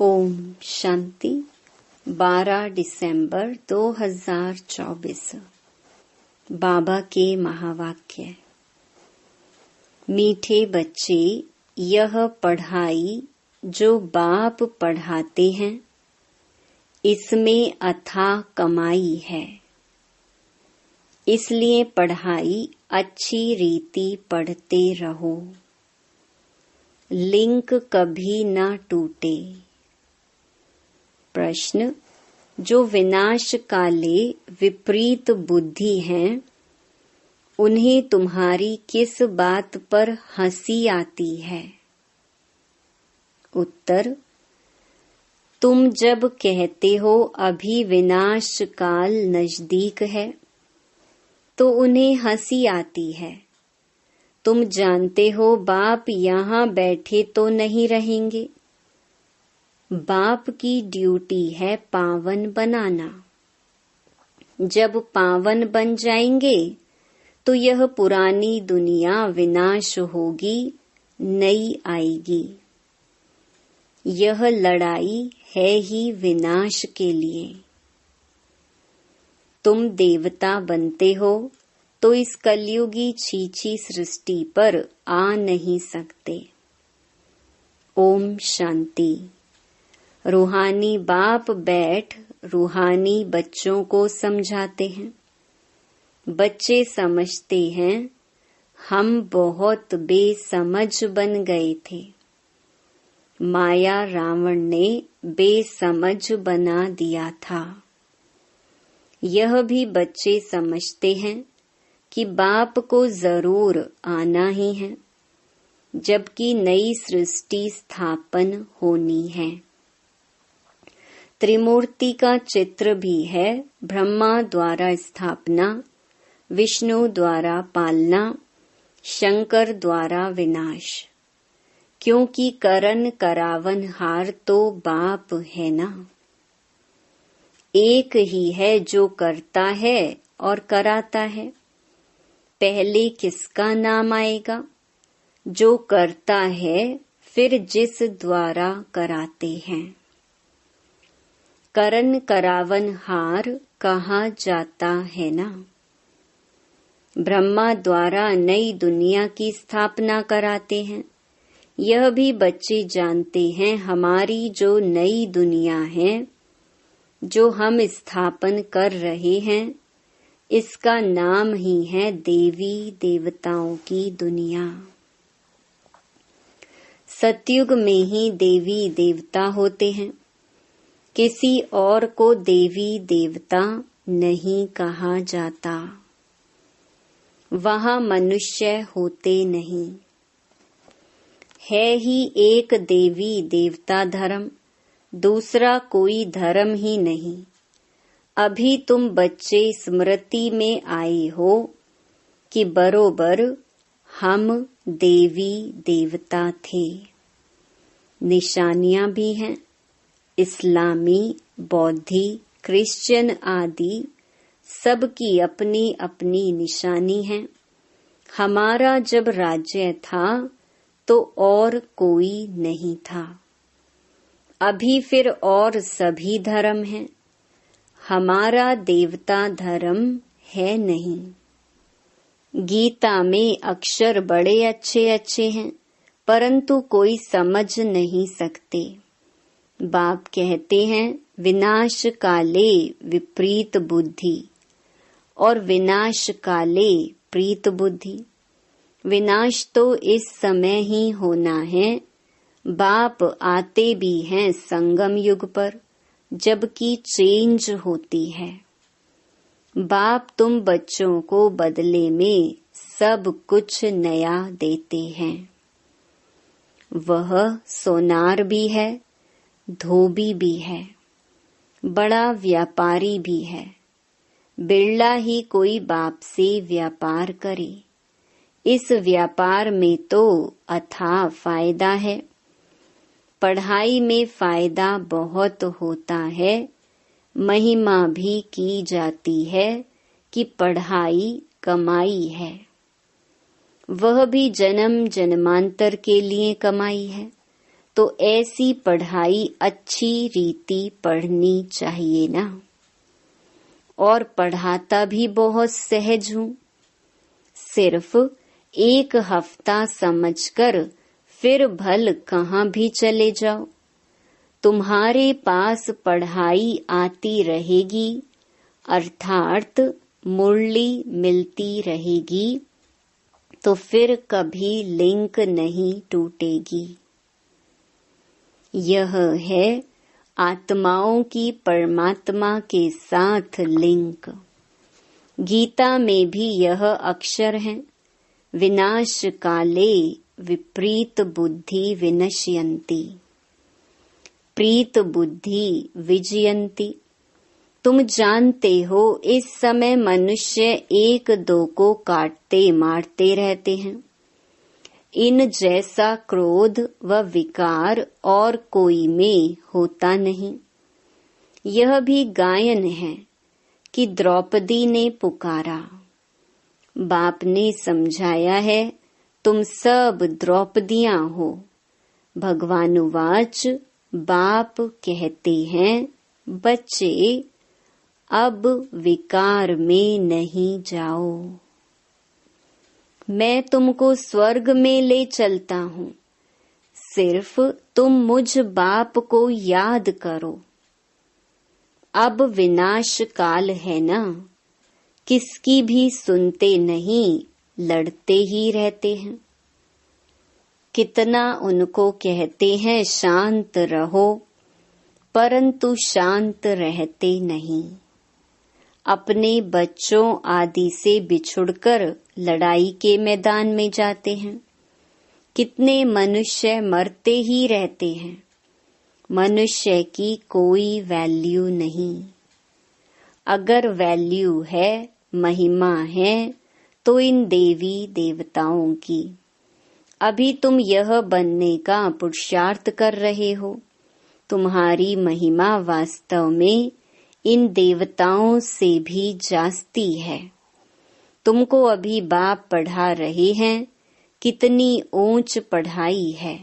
ओम शांति। 12 दिसंबर 2024। बाबा के महावाक्य। मीठे बच्चे, यह पढ़ाई जो बाप पढ़ाते हैं, इसमें अथाह कमाई है। इसलिए पढ़ाई अच्छी रीति पढ़ते रहो। लिंक कभी न टूटे। प्रश्न: जो विनाश काले विपरीत बुद्धि हैं, उन्हें तुम्हारी किस बात पर हंसी आती है? उत्तर: तुम जब कहते हो अभी विनाश काल नजदीक है, तो उन्हें हंसी आती है। तुम जानते हो बाप यहाँ बैठे तो नहीं रहेंगे। बाप की ड्यूटी है पावन बनाना। जब पावन बन जाएंगे तो यह पुरानी दुनिया विनाश होगी, नई आएगी। यह लड़ाई है ही विनाश के लिए। तुम देवता बनते हो तो इस कलयुगी छीछी सृष्टि पर आ नहीं सकते। ओम शांति। रूहानी बाप बैठ रूहानी बच्चों को समझाते हैं। बच्चे समझते हैं हम बहुत बेसमझ बन गए थे। माया रावण ने बेसमझ बना दिया था। यह भी बच्चे समझते हैं कि बाप को जरूर आना ही है, जबकि नई सृष्टि स्थापन होनी है। त्रिमूर्ति का चित्र भी है। ब्रह्मा द्वारा स्थापना, विष्णु द्वारा पालना, शंकर द्वारा विनाश। क्योंकि करन करावन हार तो बाप है ना। एक ही है जो करता है और कराता है। पहले किसका नाम आएगा? जो करता है, फिर जिस द्वारा कराते हैं। करन करावन हार कहा जाता है ना। ब्रह्मा द्वारा नई दुनिया की स्थापना कराते हैं। यह भी बच्चे जानते हैं हमारी जो नई दुनिया है, जो हम स्थापन कर रहे हैं, इसका नाम ही है देवी देवताओं की दुनिया। सतयुग में ही देवी देवता होते हैं। किसी और को देवी देवता नहीं कहा जाता। वहाँ मनुष्य होते नहीं। है ही एक देवी देवता धर्म, दूसरा कोई धर्म ही नहीं। अभी तुम बच्चे स्मृति में आए हो कि बरोबर हम देवी देवता थे। निशानियां भी हैं। इस्लामी, बौद्धि, क्रिश्चियन आदि सबकी अपनी अपनी निशानी है। हमारा जब राज्य था तो और कोई नहीं था। अभी फिर और सभी धर्म हैं। हमारा देवता धर्म है नहीं। गीता में अक्षर बड़े अच्छे अच्छे हैं, परंतु कोई समझ नहीं सकते। बाप कहते हैं विनाश काले विपरीत बुद्धि और विनाश काले प्रीत बुद्धि। विनाश तो इस समय ही होना है। बाप आते भी हैं संगम युग पर, जबकि चेंज होती है। बाप तुम बच्चों को बदले में सब कुछ नया देते हैं। वह सोनार भी है, धोबी भी है, बड़ा व्यापारी भी है। बिरला ही कोई बाप से व्यापार करे। इस व्यापार में तो अथाह फायदा है। पढ़ाई में फायदा बहुत होता है। महिमा भी की जाती है कि पढ़ाई कमाई है। वह भी जन्म जन्मांतर के लिए कमाई है। तो ऐसी पढ़ाई अच्छी रीति पढ़नी चाहिए ना। और पढ़ाता भी बहुत सहज हूँ। सिर्फ 1 हफ्ता समझकर फिर भल कहाँ भी चले जाओ, तुम्हारे पास पढ़ाई आती रहेगी, अर्थात मुरली मिलती रहेगी, तो फिर कभी लिंक नहीं टूटेगी। यह है आत्माओं की परमात्मा के साथ लिंक। गीता में भी यह अक्षर है, विनाश काले विपरीत बुद्धि विनश्यन्ति, प्रीत बुद्धि विजयन्ति। तुम जानते हो इस समय मनुष्य 1-2 को काटते मारते रहते हैं। इन जैसा क्रोध व विकार और कोई में होता नहीं। यह भी गायन है कि द्रौपदी ने पुकारा। बाप ने समझाया है, तुम सब द्रौपदियां हो। भगवानुवाच, बाप कहते हैं, बच्चे अब विकार में नहीं जाओ। मैं तुमको स्वर्ग में ले चलता हूँ, सिर्फ तुम मुझ बाप को याद करो। अब विनाश काल है ना, किसकी भी सुनते नहीं, लड़ते ही रहते हैं। कितना उनको कहते हैं शांत रहो, परंतु शांत रहते नहीं। अपने बच्चों आदि से बिछुड़कर लड़ाई के मैदान में जाते हैं। कितने मनुष्य मरते ही रहते हैं। मनुष्य की कोई वैल्यू नहीं। अगर वैल्यू है, महिमा है, तो इन देवी देवताओं की। अभी तुम यह बनने का पुरुषार्थ कर रहे हो। तुम्हारी महिमा वास्तव में इन देवताओं से भी जास्ती है। तुमको अभी बाप पढ़ा रहे हैं, कितनी ऊंच पढ़ाई है।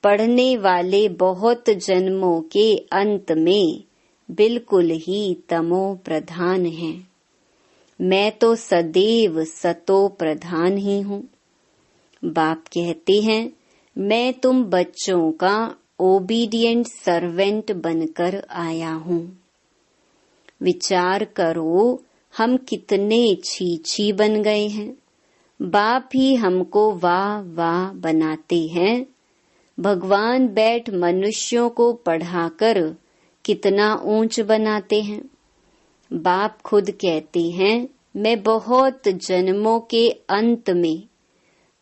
पढ़ने वाले बहुत जन्मों के अंत में बिल्कुल ही तमो प्रधान हैं। मैं तो सदैव सतो प्रधान ही हूँ। बाप कहते हैं, मैं तुम बच्चों का ओबीडिएंट सर्वेंट बनकर आया हूँ। विचार करो, हम कितने छी बन गए हैं। बाप ही हमको वाह वाह बनाते हैं। भगवान बैठ मनुष्यों को पढ़ाकर कितना ऊंच बनाते हैं। बाप खुद कहते हैं, मैं बहुत जन्मों के अंत में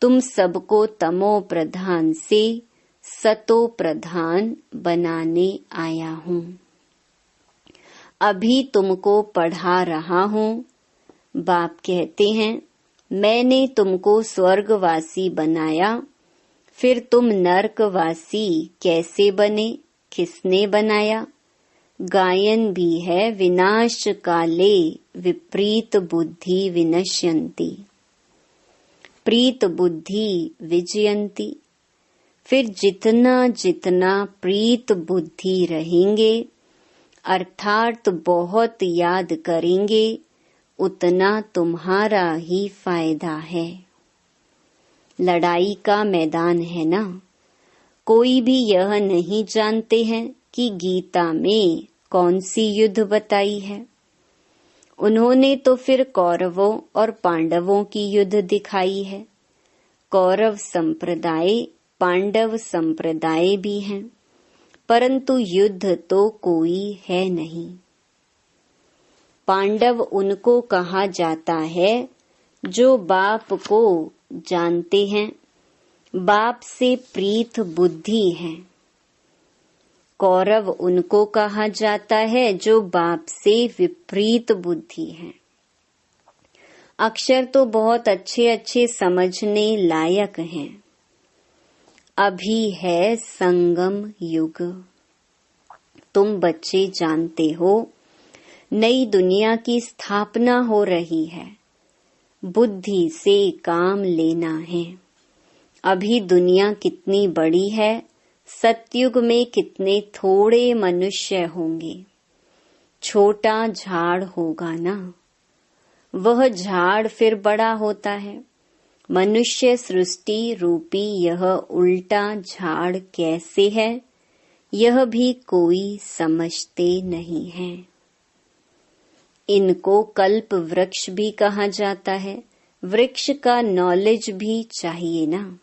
तुम सबको तमो प्रधान से सतो प्रधान बनाने आया हूँ। अभी तुमको पढ़ा रहा हूँ। बाप कहते हैं, मैंने तुमको स्वर्गवासी बनाया, फिर तुम नरकवासी कैसे बने, किसने बनाया? गायन भी है, विनाश काले विपरीत बुद्धि विनश्यन्ति, प्रीत बुद्धि विजयन्ति। फिर जितना जितना प्रीत बुद्धि रहेंगे, अर्थात बहुत याद करेंगे, उतना तुम्हारा ही फायदा है। लड़ाई का मैदान है ना। कोई भी यह नहीं जानते हैं कि गीता में कौन सी युद्ध बताई है। उन्होंने तो फिर कौरवों और पांडवों की युद्ध दिखाई है। कौरव संप्रदाय, पांडव संप्रदाय भी हैं, परंतु युद्ध तो कोई है नहीं। पांडव उनको कहा जाता है जो बाप को जानते हैं, बाप से प्रीत बुद्धि है। कौरव उनको कहा जाता है जो बाप से विपरीत बुद्धि है। अक्षर तो बहुत अच्छे अच्छे समझने लायक हैं। अभी है संगम युग। तुम बच्चे जानते हो, नई दुनिया की स्थापना हो रही है। बुद्धि से काम लेना है। अभी दुनिया कितनी बड़ी है, सतयुग में कितने थोड़े मनुष्य होंगे, छोटा झाड़ होगा ना। वह झाड़ फिर बड़ा होता है। मनुष्य सृष्टि रूपी यह उल्टा झाड़ कैसे है, यह भी कोई समझते नहीं है। इनको कल्प वृक्ष भी कहा जाता है। वृक्ष का नॉलेज भी चाहिए ना।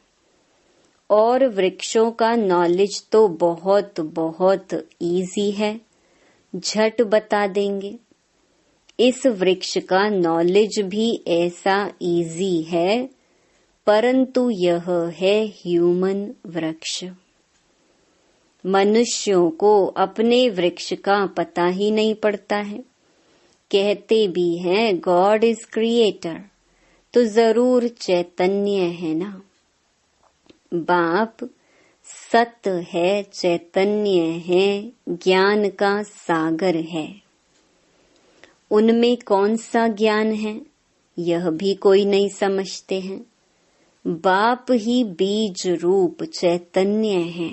और वृक्षों का नॉलेज तो बहुत बहुत इजी है, झट बता देंगे। इस वृक्ष का नॉलेज भी ऐसा इजी है, परंतु यह है ह्यूमन वृक्ष। मनुष्यों को अपने वृक्ष का पता ही नहीं पड़ता है। कहते भी हैं गॉड इज क्रिएटर, तो जरूर चैतन्य है ना। बाप सत्य है, चैतन्य है, ज्ञान का सागर है। उनमें कौन सा ज्ञान है, यह भी कोई नहीं समझते हैं। बाप ही बीज रूप चैतन्य है,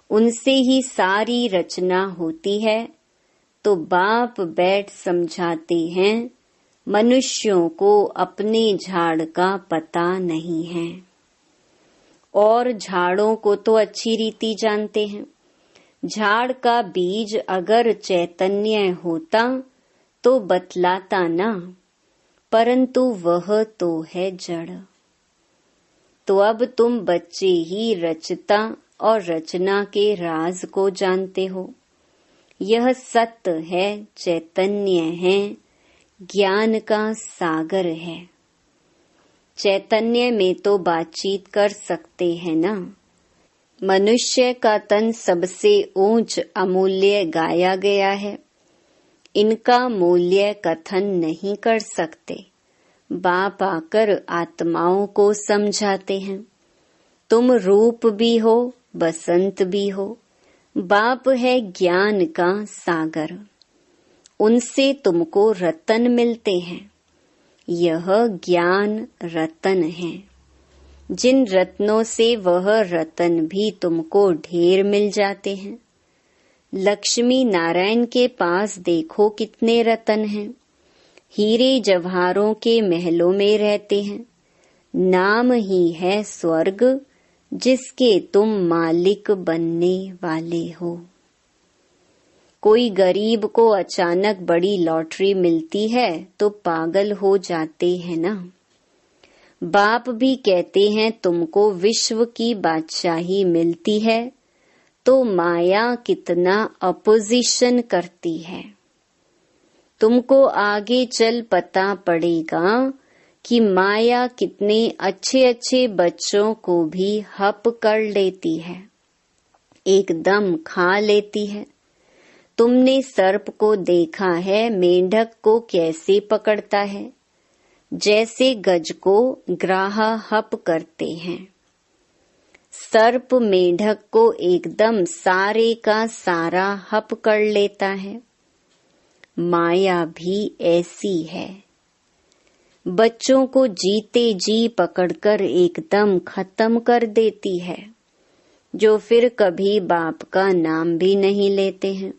उनसे ही सारी रचना होती है। तो बाप बैठ समझाते हैं, मनुष्यों को अपने झाड़ का पता नहीं है। और झाड़ों को तो अच्छी रीति जानते हैं। झाड़ का बीज अगर चैतन्य होता तो बतलाता ना, परंतु वह तो है जड़। तो अब तुम बच्चे ही रचता और रचना के राज को जानते हो। यह सत्य है, चैतन्य है, ज्ञान का सागर है। चैतन्य में तो बातचीत कर सकते हैं ना। मनुष्य का तन सबसे ऊंच अमूल्य गाया गया है। इनका मूल्य कथन नहीं कर सकते। बाप आकर आत्माओं को समझाते हैं, तुम रूप भी हो, बसंत भी हो। बाप है ज्ञान का सागर, उनसे तुमको रतन मिलते हैं। यह ज्ञान रतन है। जिन रत्नों से वह रतन भी तुमको ढेर मिल जाते हैं। लक्ष्मी नारायण के पास देखो कितने रतन हैं। हीरे जवाहरों के महलों में रहते हैं। नाम ही है स्वर्ग, जिसके तुम मालिक बनने वाले हो। कोई गरीब को अचानक बड़ी लॉटरी मिलती है तो पागल हो जाते हैं ना। बाप भी कहते हैं तुमको विश्व की बादशाही मिलती है तो माया कितना अपोजिशन करती है। तुमको आगे चल पता पड़ेगा कि माया कितने अच्छे अच्छे बच्चों को भी हप कर लेती है, एकदम खा लेती है। तुमने सर्प को देखा है मेंढक को कैसे पकड़ता है, जैसे गज को ग्राहा हप करते हैं। सर्प मेंढक को एकदम सारे का सारा हप कर लेता है। माया भी ऐसी है, बच्चों को जीते जी पकड़कर एकदम खत्म कर देती है, जो फिर कभी बाप का नाम भी नहीं लेते हैं।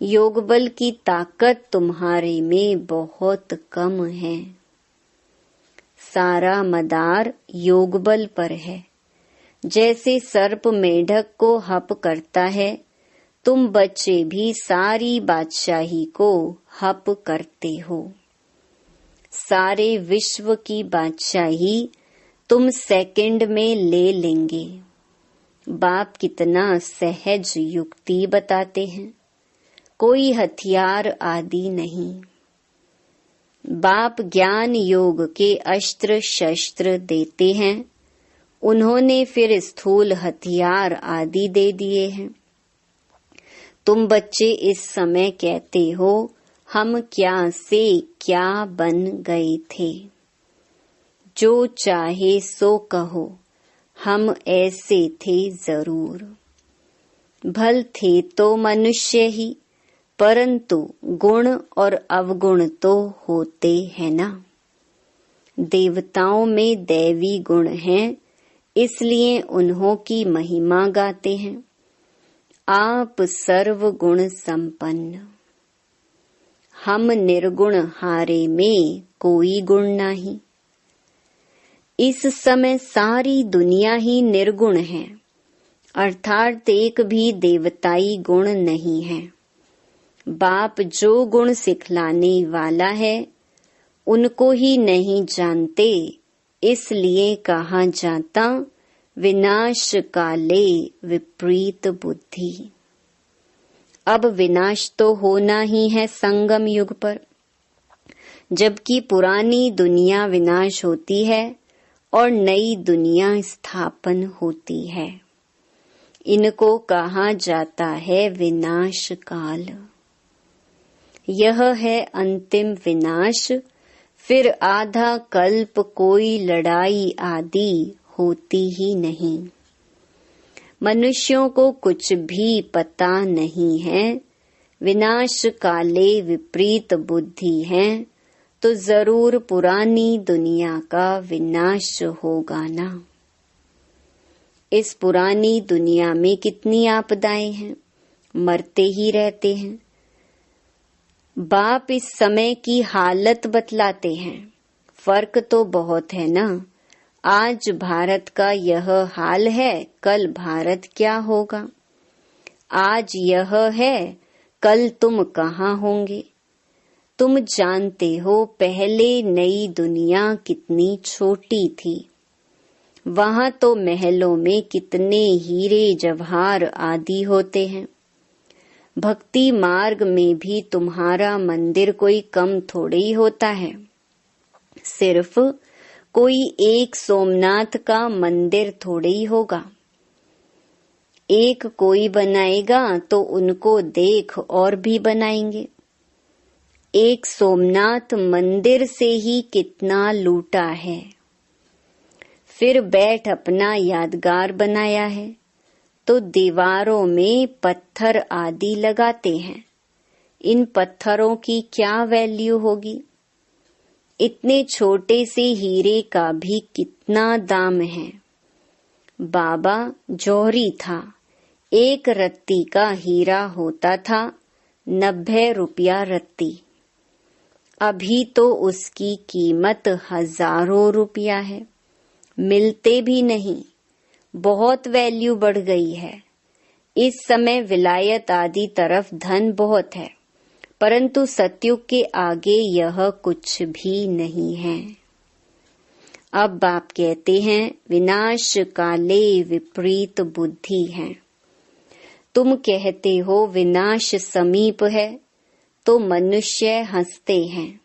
योग बल की ताकत तुम्हारे में बहुत कम है। सारा मदार योग बल पर है। जैसे सर्प मेढक को हप करता है, तुम बच्चे भी सारी बादशाही को हप करते हो। सारे विश्व की बादशाही तुम सेकंड में ले लेंगे। बाप कितना सहज युक्ति बताते हैं, कोई हथियार आदि नहीं। बाप ज्ञान योग के अस्त्र शस्त्र देते हैं, उन्होंने फिर स्थूल हथियार आदि दे दिए हैं। तुम बच्चे इस समय कहते हो हम क्या से क्या बन गए थे। जो चाहे सो कहो, हम ऐसे थे जरूर। भल थे तो मनुष्य ही, परंतु गुण और अवगुण तो होते हैं ना। देवताओं में दैवी गुण हैं, इसलिए उन्हों की महिमा गाते हैं। आप सर्व गुण संपन्न, हम निर्गुण हारे में कोई गुण नहीं। इस समय सारी दुनिया ही निर्गुण है, अर्थात एक भी देवताई गुण नहीं है। बाप जो गुण सिखलाने वाला है उनको ही नहीं जानते, इसलिए कहा जाता विनाश काले विपरीत बुद्धि। अब विनाश तो होना ही है संगम युग पर, जबकि पुरानी दुनिया विनाश होती है और नई दुनिया स्थापन होती है। इनको कहा जाता है विनाश काल। यह है अंतिम विनाश, फिर आधा कल्प कोई लड़ाई आदि होती ही नहीं। मनुष्यों को कुछ भी पता नहीं है, विनाश काले विपरीत बुद्धि है, तो जरूर पुरानी दुनिया का विनाश होगा ना। इस पुरानी दुनिया में कितनी आपदाएं हैं, मरते ही रहते हैं। बाप इस समय की हालत बतलाते हैं। फर्क तो बहुत है ना। आज भारत का यह हाल है, कल भारत क्या होगा। आज यह है, कल तुम कहाँ होंगे। तुम जानते हो पहले नई दुनिया कितनी छोटी थी। वहां तो महलों में कितने हीरे जवाहर आदि होते हैं। भक्ति मार्ग में भी तुम्हारा मंदिर कोई कम थोड़े ही होता है। सिर्फ कोई एक सोमनाथ का मंदिर थोड़े ही होगा। एक कोई बनाएगा तो उनको देख और भी बनाएंगे। एक सोमनाथ मंदिर से ही कितना लूटा है। फिर बैठ अपना यादगार बनाया है तो दीवारों में पत्थर आदि लगाते हैं। इन पत्थरों की क्या वैल्यू होगी। इतने छोटे से हीरे का भी कितना दाम है। बाबा जौहरी था, एक रत्ती का हीरा होता था 90 रुपया रत्ती। अभी तो उसकी कीमत हजारों रुपया है, मिलते भी नहीं। बहुत वैल्यू बढ़ गई है। इस समय विलायत आदि तरफ धन बहुत है, परंतु सतयुग के आगे यह कुछ भी नहीं है। अब बाप कहते हैं विनाश काले विपरीत बुद्धि है। तुम कहते हो विनाश समीप है तो मनुष्य हंसते हैं।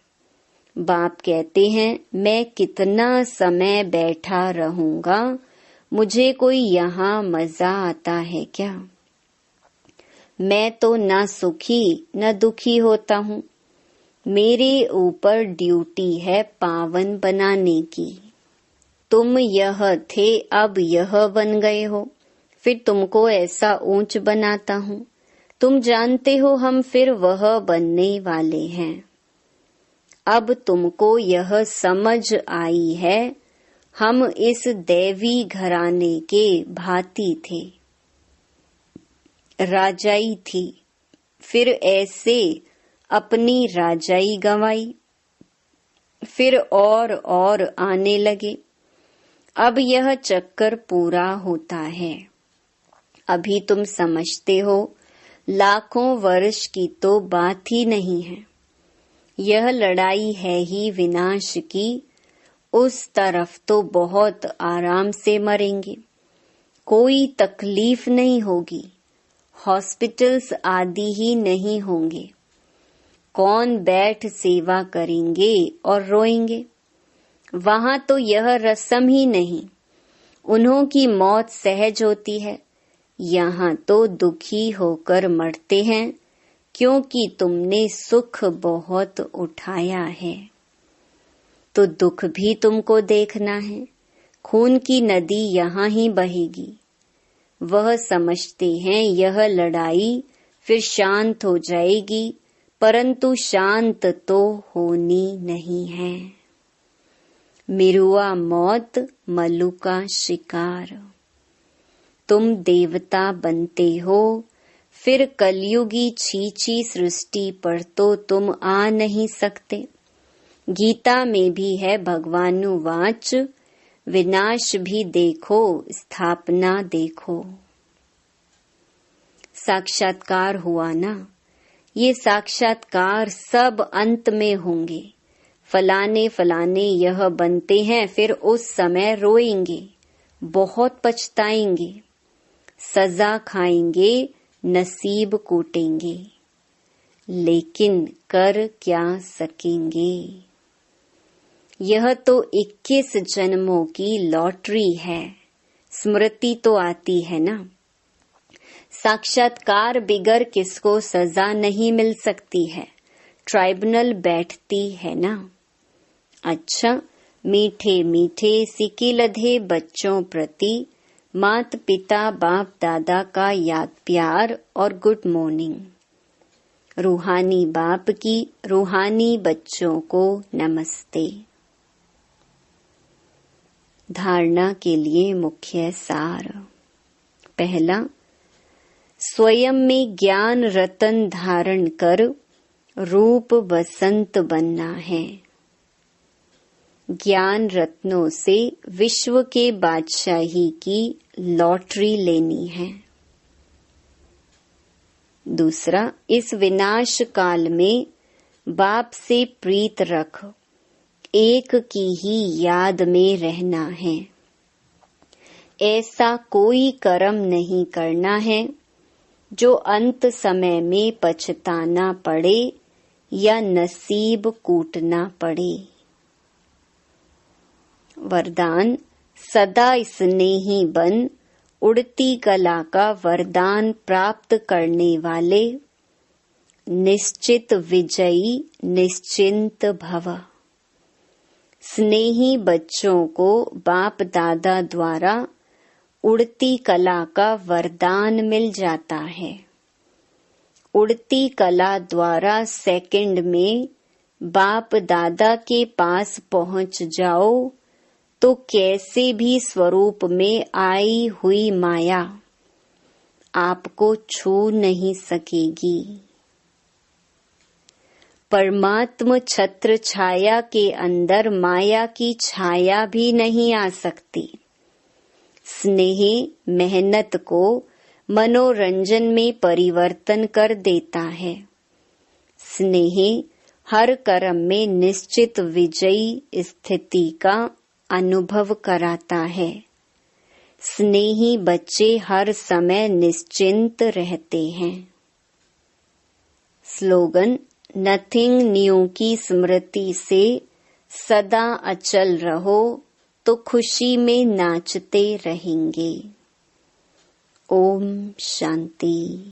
बाप कहते हैं मैं कितना समय बैठा रहूंगा, मुझे कोई यहाँ मजा आता है क्या। मैं तो न सुखी न दुखी होता हूँ। मेरे ऊपर ड्यूटी है पावन बनाने की। तुम यह थे, अब यह बन गए हो, फिर तुमको ऐसा ऊंच बनाता हूँ। तुम जानते हो हम फिर वह बनने वाले हैं। अब तुमको यह समझ आई है, हम इस दैवी घराने के भांति थे। राजाई थी, फिर ऐसे अपनी राजाई गंवाई, फिर और आने लगे। अब यह चक्कर पूरा होता है। अभी तुम समझते हो लाखों वर्ष की तो बात ही नहीं है। यह लड़ाई है ही विनाश की। उस तरफ तो बहुत आराम से मरेंगे, कोई तकलीफ नहीं होगी। हॉस्पिटल्स आदि ही नहीं होंगे। कौन बैठ सेवा करेंगे और रोएंगे। वहां तो यह रस्म ही नहीं। उन्हों की मौत सहज होती है। यहाँ तो दुखी होकर मरते हैं, क्योंकि तुमने सुख बहुत उठाया है। तो दुख भी तुमको देखना है। खून की नदी यहाँ ही बहेगी। वह समझते हैं यह लड़ाई फिर शांत हो जाएगी, परंतु शांत तो होनी नहीं है। मिरुआ मौत मल्लू का शिकार। तुम देवता बनते हो, फिर कलयुगी छीछी सृष्टि पर तो तुम आ नहीं सकते। गीता में भी है भगवानुवाच, विनाश भी देखो स्थापना देखो। साक्षात्कार हुआ ना, ये साक्षात्कार सब अंत में होंगे। फलाने फलाने यह बनते हैं, फिर उस समय रोएंगे, बहुत पछताएंगे, सजा खाएंगे, नसीब कूटेंगे, लेकिन कर क्या सकेंगे। यह तो 21 जन्मों की लॉटरी है। स्मृति तो आती है ना, साक्षात्कार बिगर किसको सजा नहीं मिल सकती है, ट्राइब्यूनल बैठती है ना। अच्छा, मीठे मीठे सिके लधे बच्चों प्रति मात पिता बाप दादा का याद प्यार और गुड मॉर्निंग। रूहानी बाप की रूहानी बच्चों को नमस्ते। धारणा के लिए मुख्य सार। पहला, स्वयं में ज्ञान रतन धारण कर रूप बसंत बनना है। ज्ञान रत्नों से विश्व के बादशाही की लॉटरी लेनी है। दूसरा, इस विनाश काल में बाप से प्रीत रख, एक की ही याद में रहना है। ऐसा कोई कर्म नहीं करना है जो अंत समय में पछताना पड़े या नसीब कूटना पड़े। वरदान, सदा स्नेही बन, उड़ती कला का वरदान प्राप्त करने वाले, निश्चित विजयी निश्चिंत भव। स्नेही बच्चों को बाप दादा द्वारा उड़ती कला का वरदान मिल जाता है। उड़ती कला द्वारा सेकंड में बाप दादा के पास पहुंच जाओ तो कैसे भी स्वरूप में आई हुई माया आपको छू नहीं सकेगी। परमात्म छत्र छाया के अंदर माया की छाया भी नहीं आ सकती। स्नेह मेहनत को मनोरंजन में परिवर्तन कर देता है। स्नेह हर कर्म में निश्चित विजयी स्थिति का अनुभव कराता है। स्नेही बच्चे हर समय निश्चिंत रहते हैं। स्लोगन, नथिंग न्यू की स्मृति से सदा अचल रहो तो खुशी में नाचते रहेंगे। ओम शांति।